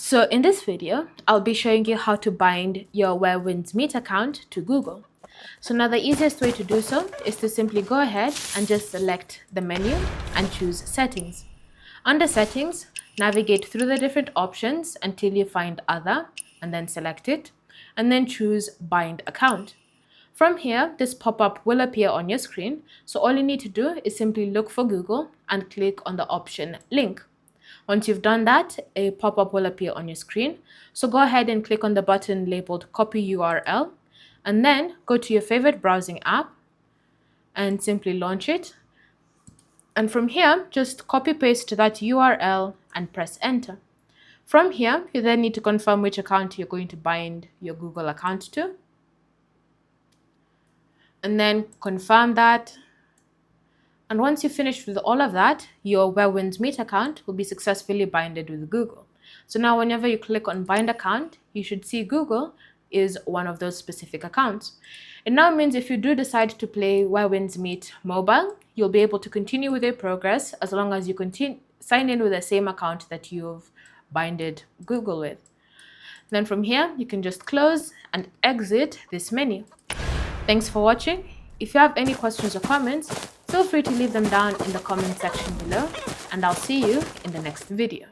So in this video, I'll be showing you how to bind your Where Winds Meet account to Google. So now the easiest way to do so is to simply go ahead and just select the menu and choose Settings. Under Settings, navigate through the different options until you find Other and then select it, and then choose Bind Account. From here, this pop-up will appear on your screen, so all you need to do is simply look for Google and click on the option Link. Once you've done that, a pop-up will appear on your screen. So go ahead and click on the button labeled Copy URL, and then go to your favorite browsing app and simply launch it. And from here, just copy paste that URL and press enter. From here, you then need to confirm which account you're going to bind your Google account to. And then confirm that. And once you finish with all of that, your Where Winds Meet account will be successfully binded with Google. So now whenever you click on Bind Account, you should see Google is one of those specific accounts. It now means if you do decide to play Where Winds Meet mobile, you'll be able to continue with your progress as long as you sign in with the same account that you've binded Google with. Then from here, you can just close and exit this menu. Thanks for watching. If you have any questions or comments, feel free to leave them down in the comment section below, and I'll see you in the next video.